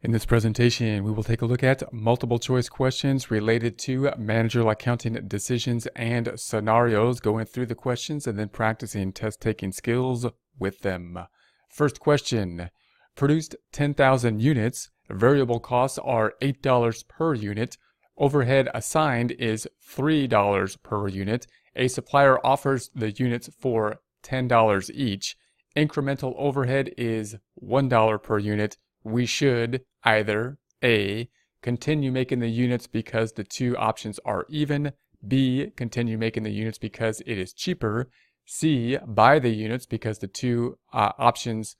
In this presentation, we will take a look at multiple choice questions related to managerial accounting decisions and scenarios, going through the questions and then practicing test taking skills with them. First question, produced 10,000 units, variable costs are $8 per unit, overhead assigned is $3 per unit, a supplier offers the units for $10 each, incremental overhead is $1 per unit. We should either A, continue making the units because the two options are even, B, continue making the units because it is cheaper, C, buy the units because the two options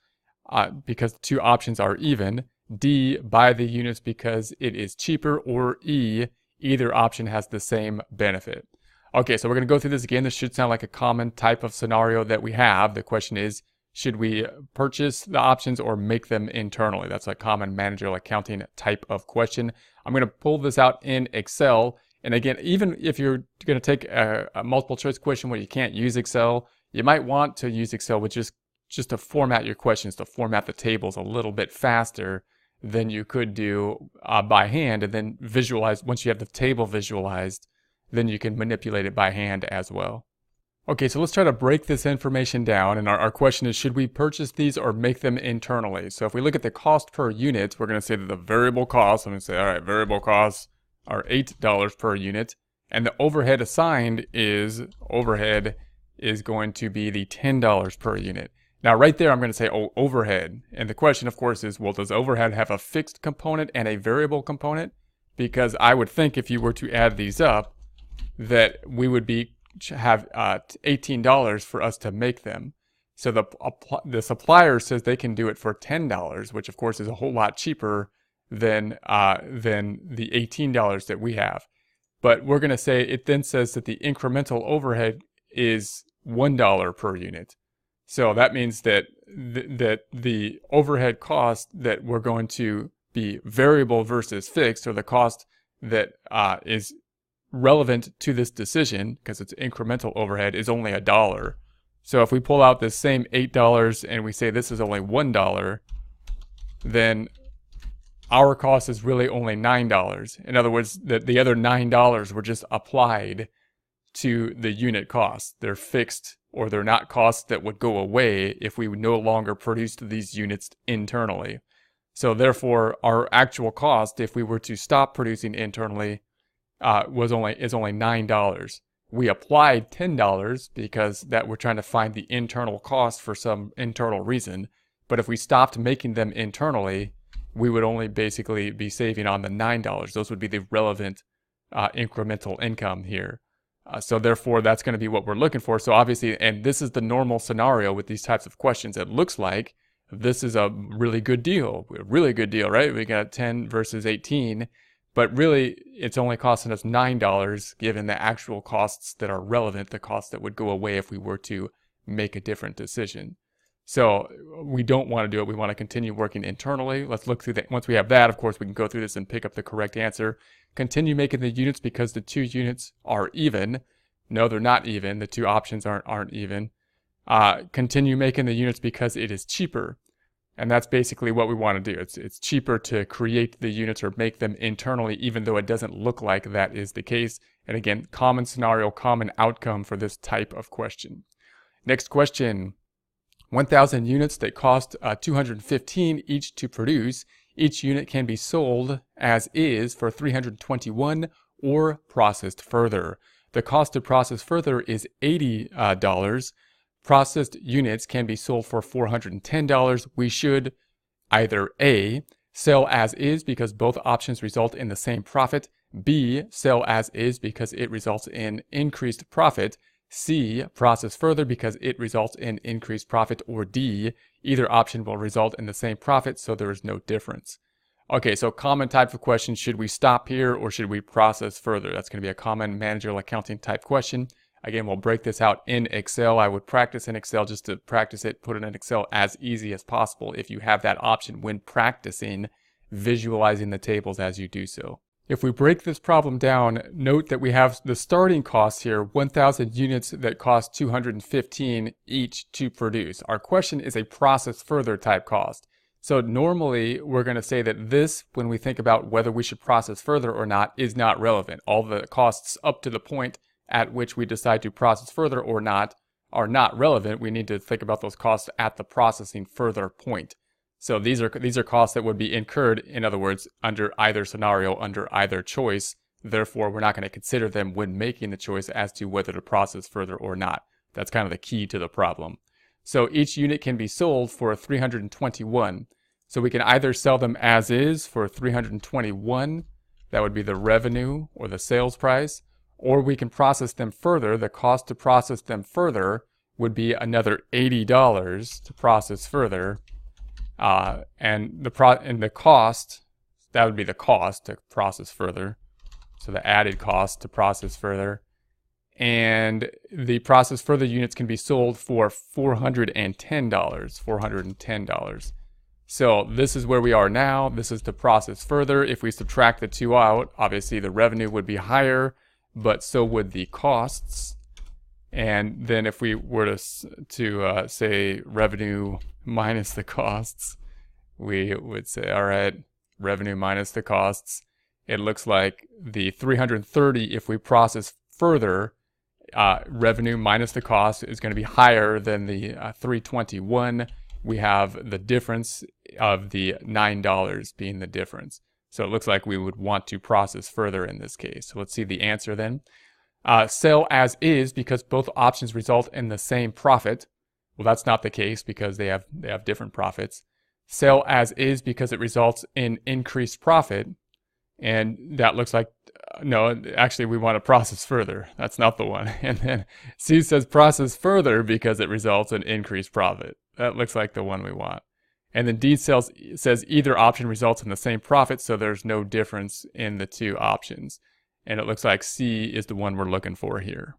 are even, D, buy the units because it is cheaper, or E, either option has the same benefit. Okay, so we're going to go through this again. This should sound like a common type of scenario that we have. The question is, should we purchase the options or make them internally? That's a common managerial accounting type of question. I'm going to pull this out in Excel. And again, even if you're going to take a multiple choice question where you can't use Excel, you might want to use Excel with just to format your questions, to format the tables a little bit faster than you could do by hand. And then visualize, once you have the table visualized, then you can manipulate it by hand as well. Okay, so let's try to break this information down, and our question is, should we purchase these or make them internally? So if we look at the cost per unit, we're going to say that the variable costs, I'm going to say, all right, variable costs are $8 per unit, and the overhead assigned is going to be the $10 per unit. Now right there, I'm going to say, oh, overhead. And the question, of course, is, well, does overhead have a fixed component and a variable component? Because I would think if you were to add these up, that we would have $18 for us to make them. So the supplier says they can do it for $10, which of course is a whole lot cheaper than the $18 that we have. But we're going to say, it then says that the incremental overhead is $1 per unit. So that means that the overhead cost that we're going to be variable versus fixed, or the cost that is relevant to this decision, because it's incremental overhead, is only $1. So if we pull out this same $8 and we say this is only $1, then our cost is really only $9. In other words, the other $9 were just applied to the unit cost. They're fixed, or they're not costs that would go away if we no longer produced these units internally. So therefore, our actual cost, if we were to stop producing internally, is only $9. We applied $10 because that we're trying to find the internal cost for some internal reason. But if we stopped making them internally, we would only basically be saving on the $9. Those would be the relevant incremental income here. So therefore, that's going to be what we're looking for. So obviously, and this is the normal scenario with these types of questions. It looks like this is a really good deal. Right? We got 10 versus 18. But really, it's only costing us $9 given the actual costs that are relevant, the costs that would go away if we were to make a different decision. So we don't want to do it. We want to continue working internally. Let's look through that. Once we have that, of course, we can go through this and pick up the correct answer. Continue making the units because the two units are even. No, they're not even. The two options aren't even. Continue making the units because it is cheaper. And that's basically what we want to do. It's cheaper to create the units or make them internally, even though it doesn't look like that is the case. And again, common scenario, common outcome for this type of question. Next question, 1,000 units that cost $215 each to produce. Each unit can be sold as is for $321 or processed further. The cost to process further is $80. Processed units can be sold for $410. We should either A, sell as is because both options result in the same profit, B, sell as is because it results in increased profit, C, process further because it results in increased profit, or D, either option will result in the same profit, so there is no difference. Okay, so common type of question, should we stop here or should we process further? That's going to be a common managerial accounting type question. Again, we'll break this out in Excel. I would practice in Excel just to practice it, put it in Excel as easy as possible if you have that option when practicing visualizing the tables as you do so. If we break this problem down, note that we have the starting cost here, 1,000 units that cost $215 each to produce. Our question is a process further type cost. So normally we're going to say that this, when we think about whether we should process further or not, is not relevant. All the costs up to the point at which we decide to process further or not are not relevant. We need to think about those costs at the processing further point. So these are costs that would be incurred, in other words, under either scenario, under either choice. Therefore, we're not going to consider them when making the choice as to whether to process further or not. That's kind of the key to the problem. So each unit can be sold for 321. So we can either sell them as is for 321, that would be the revenue or the sales price, or we can process them further. The cost to process them further would be another $80 to process further. And the cost, that would be the cost to process further. So the added cost to process further. And the process further units can be sold for $410. So this is where we are now. This is to process further. If we subtract the two out, obviously the revenue would be higher, but so would the costs. And then if we were to say revenue minus the costs, we would say, all right, revenue minus the costs. It looks like the 330, if we process further, revenue minus the cost is going to be higher than the 321. We have the difference of the $9 being the difference. So it looks like we would want to process further in this case. So let's see the answer then. Sell as is because both options result in the same profit. Well, that's not the case because they have different profits. Sell as is because it results in increased profit. And that looks like, no, actually we want to process further. That's not the one. And then C says process further because it results in increased profit. That looks like the one we want. And then D says either option results in the same profit, so there's no difference in the two options. And it looks like C is the one we're looking for here.